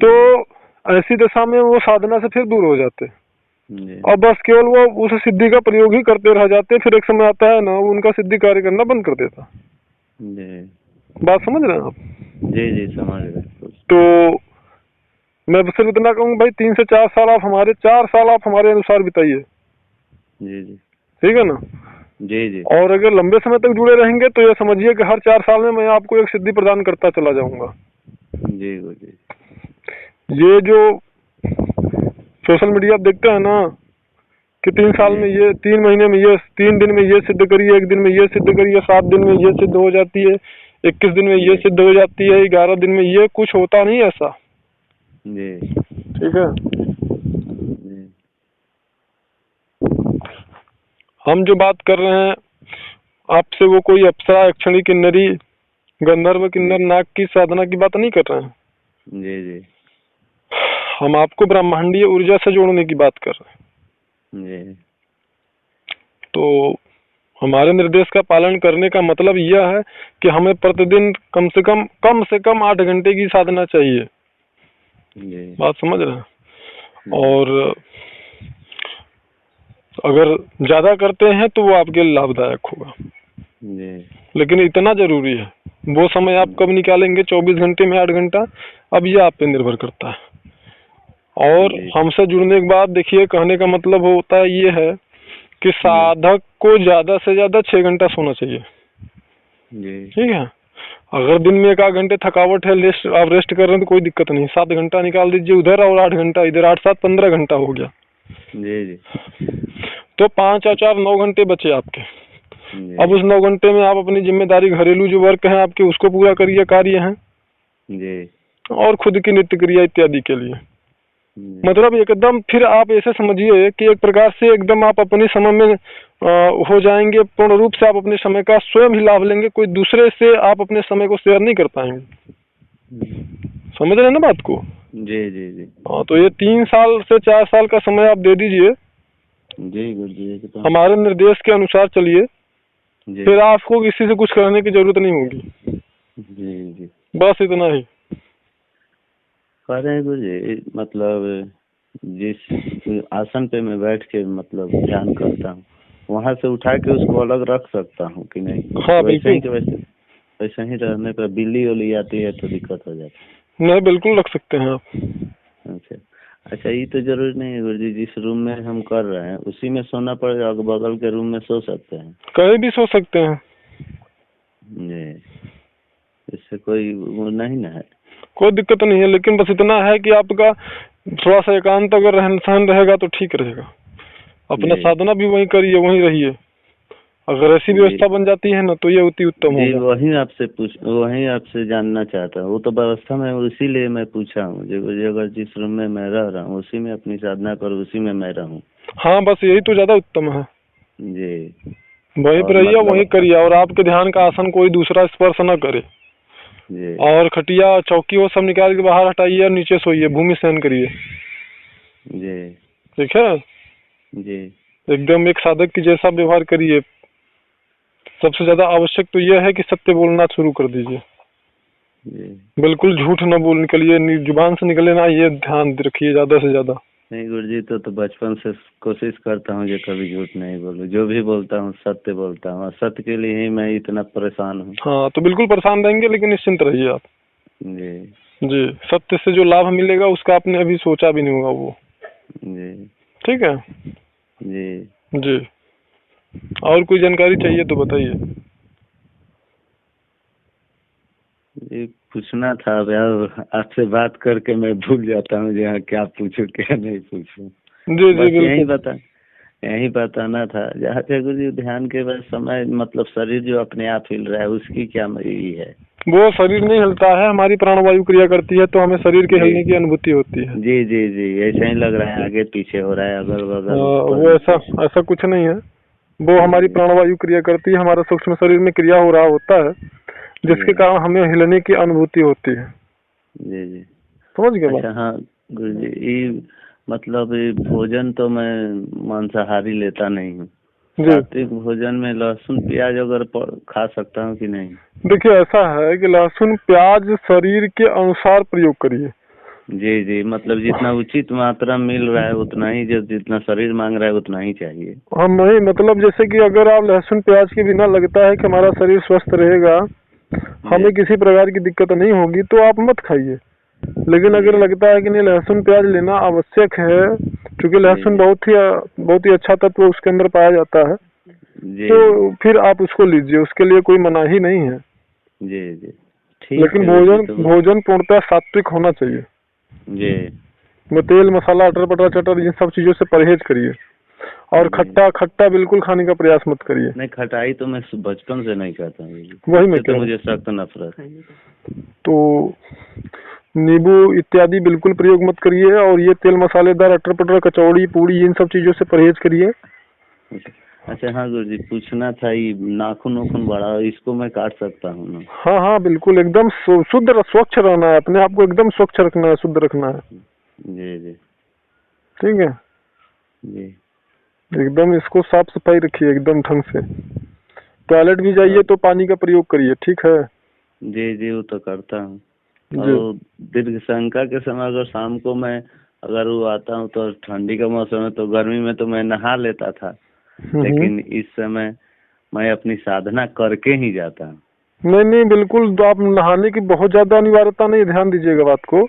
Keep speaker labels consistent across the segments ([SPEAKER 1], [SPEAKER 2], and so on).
[SPEAKER 1] तो ऐसी दशा में वो साधना से फिर दूर हो जाते हैं और बस केवल वो उस सिद्धि का प्रयोग ही करते रह जाते हैं। फिर एक समय आता है ना, वो उनका सिद्धि कार्य करना बंद कर देता। बात समझ रहे हैं आप?
[SPEAKER 2] जी जी समझ रहे।
[SPEAKER 1] तो मैं सिर्फ इतना कहूँगा भाई 3 से 4 साल आप हमारे 4 साल आप हमारे अनुसार बिताइए।
[SPEAKER 2] जी जी
[SPEAKER 1] ठीक है ना? जी जी। और अगर लंबे समय तक जुड़े रहेंगे तो ये समझिए कि हर 4 साल में मैं आपको एक सिद्धि प्रदान करता चला जाऊंगा।
[SPEAKER 2] जी जी।
[SPEAKER 1] ये जो सोशल मीडिया आप देखते हैं ना कि 3 साल में ये, 3 महीने में ये, 3 दिन में ये सिद्ध करिए, 1 दिन में ये सिद्ध करिए, 7 दिन में ये सिद्ध हो जाती है, 21 दिन में ये सिद्ध हो जाती है, 11 दिन में ये, कुछ होता नहीं ऐसा। जी ठीक है। हम जो बात कर रहे हैं आपसे, वो कोई अप्सरा, यक्षिणी, किन्नरी, गंधर्व, किन्नर, नाग की साधना की बात नहीं कर रहे हैं। जी जी। हम आपको ब्रह्मांडीय ऊर्जा से जोड़ने की बात कर रहे हैं। जी। तो हमारे निर्देश का पालन करने का मतलब यह है कि हमें प्रतिदिन कम से कम 8 घंटे की साधना चाहिए। जी। बात समझ रहे हैं? और अगर ज्यादा करते हैं तो वो आपके लिए लाभदायक होगा। जी। लेकिन इतना जरूरी है, वो समय आप कब निकालेंगे 24 घंटे में 8 घंटा, अब ये आप पे निर्भर करता है। और हमसे जुड़ने के बाद देखिए, कहने का मतलब होता है ये है कि साधक को ज्यादा से ज्यादा 6 घंटा सोना चाहिए। ठीक है। अगर दिन में 1 आध घंटे थकावट है, आप रेस्ट कर रहे हैं तो कोई दिक्कत नहीं, 7 घंटा निकाल दीजिए उधर और 8 घंटा इधर, 8 7 15 घंटा हो गया। जी जी। तो 5 और 4 9 घंटे बचे आपके। अब उस 9 घंटे में आप अपनी जिम्मेदारी, घरेलू जो वर्क है आपके, उसको पूरा करिए, कार्य है जी, और खुद की नित्य क्रिया इत्यादि के लिए। मतलब एकदम फिर आप ऐसे समझिए कि एक प्रकार से एकदम आप अपने समय में हो जाएंगे, पूर्ण रूप से आप अपने समय का स्वयं ही लाभ लेंगे, कोई दूसरे से आप अपने समय को शेयर नहीं कर पाएंगे। समझ रहे हैं ना बात को? जी जी जी। हाँ, तो ये 3 साल से 4 साल का समय आप दे दीजिए जी गुरु जी। हमारे निर्देश के अनुसार चलिए, फिर आपको किसी से कुछ करने की जरूरत नहीं होगी। जी जी। बस इतना ही
[SPEAKER 2] करें गुरु जी। मतलब जिस आसन पे मैं बैठ के मतलब ध्यान करता हूँ, वहाँ से उठा के उसको अलग रख सकता हूँ कि नहीं?
[SPEAKER 1] हाँ
[SPEAKER 2] वैसे ही वैसे ही रहने पर बिल्ली उली आती है तो दिक्कत हो जाती
[SPEAKER 1] है। नहीं, बिल्कुल रख सकते हैं आप।
[SPEAKER 2] अच्छा अच्छा। ये तो जरूरी नहीं है गुरु जी, जिस रूम में हम कर रहे हैं उसी में सोना पड़ेगा, बगल के रूम में सो सकते हैं?
[SPEAKER 1] कहीं भी सो सकते हैं
[SPEAKER 2] जी। इससे कोई वो नहीं ना है?
[SPEAKER 1] कोई दिक्कत नहीं है, लेकिन बस इतना है कि आपका थोड़ा सा एकांत अगर रहन सहन रहेगा तो ठीक रहेगा। अपना साधना भी वहीं करिए, वहीं रहिए। अगर ऐसी व्यवस्था बन जाती है ना तो ये अति उत्तम होगा।
[SPEAKER 2] वही आपसे जानना चाहता हूँ। वो तो व्यवस्था में, इसीलिए मैं पूछा हूँ। अगर जिस रूम में मैं रह रहा हूँ उसी में अपनी साधना करूँ, उसी में मैं रहूँ।
[SPEAKER 1] हाँ, बस यही तो ज्यादा उत्तम है
[SPEAKER 2] जी।
[SPEAKER 1] वहीं पर रहिए, वहीं करिए, और आपके ध्यान का आसन कोई दूसरा स्पर्श न करे। जी। और खटिया चौकी वो सब निकाल के बाहर हटाइए और नीचे सोइए, भूमि सहन करिए। जी। ठीक है जी। एकदम एक साधक की जैसा व्यवहार करिए। सबसे ज्यादा आवश्यक तो यह है कि सत्य बोलना शुरू कर दीजिए। बिल्कुल झूठ न बोल निकलिए, जुबान से निकले ना, ये ध्यान रखिए ज्यादा से ज्यादा।
[SPEAKER 2] नहीं गुरुजी, तो बचपन से कोशिश करता हूँ कि कभी झूठ नहीं बोलूं, जो भी बोलता हूँ सत्य बोलता हूँ, सत्य के लिए ही मैं इतना परेशान हूँ।
[SPEAKER 1] हाँ, तो बिल्कुल परेशान रहेंगे, लेकिन निश्चिंत रहिए आप।
[SPEAKER 2] जी
[SPEAKER 1] जी। सत्य से जो लाभ मिलेगा उसका आपने अभी सोचा भी नहीं होगा वो। जी। ठीक है जी जी। और कोई जानकारी चाहिए तो बताइए।
[SPEAKER 2] ये पूछना था, अब आपसे बात करके मैं भूल जाता हूँ जहाँ क्या पूछूं क्या नहीं पूछूं।
[SPEAKER 1] जी जी,
[SPEAKER 2] यही बताना था। जहाँ गुरु जी ध्यान के बाद समय मतलब शरीर जो अपने आप हिल रहा है उसकी क्या मरी है?
[SPEAKER 1] वो शरीर नहीं हिलता है, हमारी प्राणवायु क्रिया करती है तो हमें शरीर के हिलने की अनुभूति होती है।
[SPEAKER 2] जी जी जी। ऐसा ही लग रहा है, आगे पीछे हो रहा है, अगल बगल।
[SPEAKER 1] वो ऐसा कुछ नहीं है, वो हमारी प्राणवायु क्रिया करती है, हमारा सूक्ष्म शरीर में क्रिया हो रहा होता है जिसके कारण हमें हिलने की अनुभूति होती है। जी जी। समझ गए?
[SPEAKER 2] अच्छा हाँ गुरु जी, ये मतलब भोजन तो मैं मांसाहारी लेता नहीं हूँ। सात्विक भोजन में लहसुन प्याज अगर खा सकता हूँ कि नहीं?
[SPEAKER 1] देखिए, ऐसा है कि लहसुन प्याज शरीर के अनुसार प्रयोग करिए।
[SPEAKER 2] जी जी, मतलब जितना उचित मात्रा मिल रहा है उतना ही, जो जितना शरीर मांग रहा है उतना ही चाहिए।
[SPEAKER 1] हम नहीं, मतलब जैसे कि अगर आप लहसुन प्याज के बिना लगता है कि हमारा शरीर स्वस्थ रहेगा, हमें किसी प्रकार की दिक्कत नहीं होगी, तो आप मत खाइए। लेकिन अगर लगता है कि नहीं लहसुन प्याज लेना आवश्यक है, क्योंकि लहसुन बहुत ही अच्छा तत्व उसके अंदर पाया जाता है, तो फिर आप उसको लीजिए, उसके लिए कोई मनाही नहीं है।
[SPEAKER 2] जी जी, ठीक
[SPEAKER 1] लेकिन
[SPEAKER 2] है।
[SPEAKER 1] भोजन पूर्णतः सात्विक होना चाहिए
[SPEAKER 2] जी,
[SPEAKER 1] में तेल मसाला अटर पटर चटर इन सब चीजों से परहेज करिए। और खट्टा बिल्कुल खाने का प्रयास मत करिए।
[SPEAKER 2] नहीं, खटाई तो मैं बचपन से नहीं खाता हूँ,
[SPEAKER 1] वही मैं
[SPEAKER 2] तो मुझे सख्त नफरत है।
[SPEAKER 1] तो नींबू इत्यादि बिल्कुल प्रयोग मत करिए, और ये तेल मसालेदार अटर पटर कचौड़ी पूड़ी इन सब चीजों से परहेज करिए।
[SPEAKER 2] अच्छा हाँ गुरुजी, पूछना था, ये नाखून उखून बड़ा, इसको मैं काट सकता हूँ ना?
[SPEAKER 1] हाँ हाँ बिल्कुल, एकदम शुद्ध स्वच्छ रहना है, अपने आप को एकदम स्वच्छ रखना है, शुद्ध रखना है।
[SPEAKER 2] जी जी,
[SPEAKER 1] ठीक है
[SPEAKER 2] जी,
[SPEAKER 1] एकदम इसको साफ सफाई रखिए एकदम ढंग से। टॉयलेट भी जाइए तो पानी का प्रयोग करिए, ठीक है?
[SPEAKER 2] जी जी, वो तो करता हूँ। और दीर्घ शंका के समय अगर शाम को मैं अगर वो आता हूँ तो ठंडी का मौसम है, तो गर्मी में तो मैं नहा लेता था, लेकिन इस समय मैं अपनी साधना करके ही जाता हूँ।
[SPEAKER 1] नहीं बिल्कुल, तो आप नहाने की बहुत ज्यादा अनिवार्यता नहीं, ध्यान दीजिएगा बात को।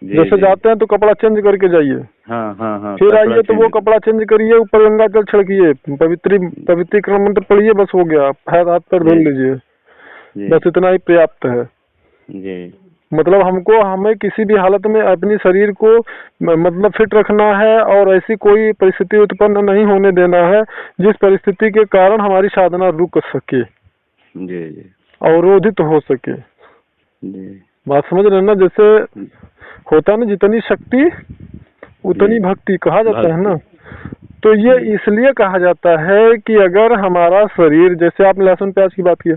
[SPEAKER 1] जैसे जाते हैं तो कपड़ा चेंज करके जाइए।
[SPEAKER 2] हाँ हाँ हाँ,
[SPEAKER 1] फिर आइए तो वो कपड़ा चेंज करिए, ऊपर गंगा जल छिड़किए, पवित्रीकरण मंत्र पढ़िए, बस हो गया। हाथ पैर धो लीजिए, बस इतना ही पर्याप्त है।
[SPEAKER 2] जी,
[SPEAKER 1] मतलब हमें किसी भी हालत में अपनी शरीर को मतलब फिट रखना है, और ऐसी कोई परिस्थिति उत्पन्न नहीं होने देना है जिस परिस्थिति के कारण हमारी साधना रुक सके,
[SPEAKER 2] जी जी,
[SPEAKER 1] अवरोधित हो सके।
[SPEAKER 2] जी,
[SPEAKER 1] बात समझ रहे हैं ना? जैसे होता ना, जितनी शक्ति उतनी भक्ति कहा जाता है ना। तो ये इसलिए कहा जाता है कि अगर हमारा शरीर, जैसे आपने लहसुन प्याज की बात की,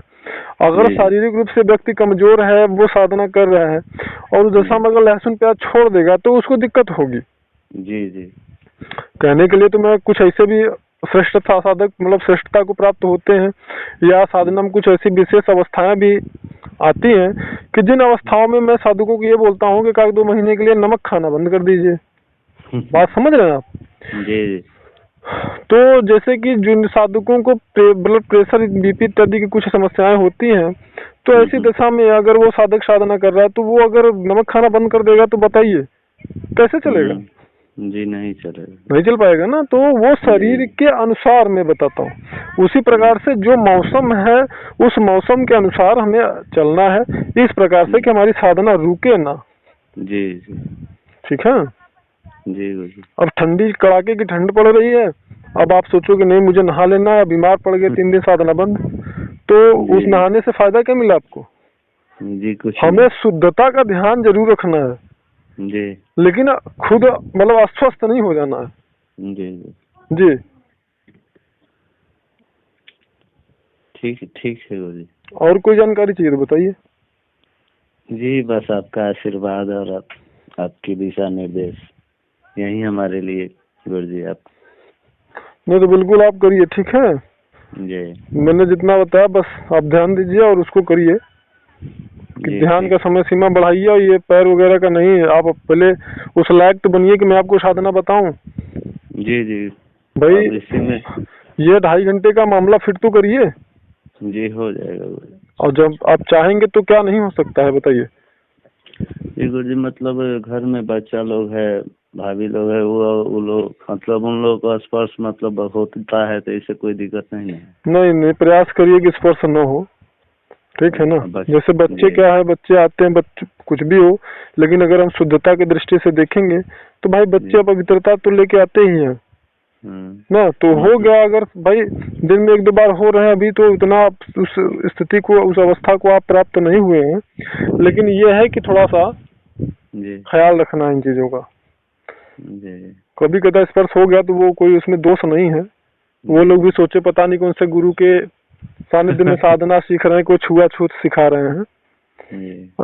[SPEAKER 1] अगर शारीरिक रूप से व्यक्ति कमजोर है, वो साधना कर रहा है, और जैसा अगर लहसुन प्याज छोड़ देगा तो उसको दिक्कत होगी।
[SPEAKER 2] जी जी,
[SPEAKER 1] कहने के लिए तो मैं कुछ ऐसे भी श्रेष्ठता साधक मतलब श्रेष्ठता को प्राप्त होते हैं, या साधना में कुछ ऐसी विशेष अवस्थाएं भी आती हैं कि जिन अवस्थाओं में मैं साधकों को ये बोलता हूँ कि 1-2 महीने के लिए नमक खाना बंद कर दीजिए। बात समझ रहे हैं आप?
[SPEAKER 2] जी।
[SPEAKER 1] तो जैसे कि जिन साधकों को ब्लड प्रेशर, बीपी इत्यादि की कुछ समस्याएं होती हैं, तो ऐसी दशा में अगर वो साधक साधना कर रहा है, तो वो अगर नमक खाना बंद कर देगा तो बताइए कैसे चलेगा?
[SPEAKER 2] जी नहीं चलेगा,
[SPEAKER 1] नहीं चल पाएगा ना। तो वो शरीर के अनुसार मैं बताता हूँ, उसी प्रकार से जो मौसम है उस मौसम के अनुसार हमें चलना है, इस प्रकार से कि हमारी साधना रुके ना।
[SPEAKER 2] जी जी,
[SPEAKER 1] ठीक है
[SPEAKER 2] जी।
[SPEAKER 1] अब ठंडी कड़ाके की ठंड पड़ रही है, अब आप सोचो कि नहीं मुझे नहा लेना है, बीमार पड़ गए 3 दिन साधना बंद, तो उस नहाने से फायदा क्या मिला आपको?
[SPEAKER 2] जी कुछ
[SPEAKER 1] हमें शुद्धता का ध्यान जरूर रखना है
[SPEAKER 2] जी,
[SPEAKER 1] लेकिन खुद मतलब अस्वस्थ नहीं हो जाना है।
[SPEAKER 2] जी
[SPEAKER 1] जी
[SPEAKER 2] ठीक है गुरुजी।
[SPEAKER 1] और कोई जानकारी चाहिए तो बताइए।
[SPEAKER 2] जी बस आपका आशीर्वाद और आपकी दिशा निर्देश यही हमारे लिए गुरुजी। आप
[SPEAKER 1] नहीं तो बिल्कुल आप करिए, ठीक है?
[SPEAKER 2] जी,
[SPEAKER 1] मैंने जितना बताया बस आप ध्यान दीजिए और उसको करिए। कि ध्यान का समय सीमा बढ़ाइए, और ये पैर वगैरह का नहीं, आप पहले उस लायक तो बनिए कि मैं आपको साधना बताऊं।
[SPEAKER 2] जी जी
[SPEAKER 1] भाई
[SPEAKER 2] इसी में
[SPEAKER 1] ये 2.5 घंटे का मामला फिट तो करिए।
[SPEAKER 2] जी हो जाएगा।
[SPEAKER 1] और जब आप चाहेंगे तो क्या नहीं हो सकता है बताइए?
[SPEAKER 2] जी गुरुजी, मतलब घर में बच्चा लोग है, भाभी लोग है, वो लोग मतलब उन लोगों को स्पर्श मतलब होता है, तो इससे कोई दिक्कत नहीं है?
[SPEAKER 1] नहीं प्रयास करिए कि स्पर्श न हो, ठीक है ना? जैसे बच्चे क्या है, बच्चे आते हैं, बच्चे कुछ भी हो, लेकिन अगर हम शुद्धता की दृष्टि से देखेंगे तो भाई बच्चे पवित्रता तो लेके आते ही हैं ना। तो हो गया, अगर भाई दिन में 1-2 बार हो रहे हैं अभी, तो इतना उस स्थिति को, उस अवस्था को आप प्राप्त नहीं हुए हैं, लेकिन ये है कि थोड़ा सा ख्याल रखना इन चीजों का। कभी कदा स्पर्श हो गया तो वो कोई उसमें दोष नहीं है। वो लोग भी सोचे पता नहीं कौन से गुरु के सानिध्य में साधना सीख रहे हैं, कोई छुआछूत सिखा रहे हैं,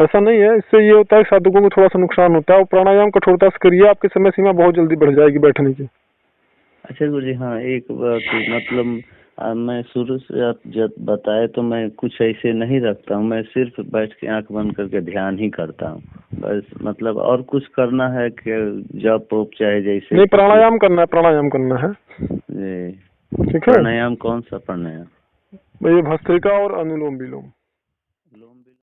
[SPEAKER 1] ऐसा नहीं है। इससे ये होता है साधकों को थोड़ा सा नुकसान होता है। और प्राणायाम कठोरता से करिए, आपकी समय सीमा बहुत जल्दी बढ़ जाएगी बैठने की।
[SPEAKER 2] अच्छा गुरुजी, हाँ एक बात, मतलब मैं शुरू से आप जब बताए तो मैं कुछ ऐसे नहीं रखता हूँ, मैं सिर्फ बैठ के आंख बंद करके ध्यान ही करता हूँ बस। मतलब और कुछ करना है कि जप वप चाहे जैसे?
[SPEAKER 1] नहीं, प्राणायाम करना है, प्राणायाम करना है
[SPEAKER 2] जी।
[SPEAKER 1] ठीक है।
[SPEAKER 2] प्राणायाम कौन सा प्राणायाम?
[SPEAKER 1] ये भस्त्रिका और अनुलोम विलोम।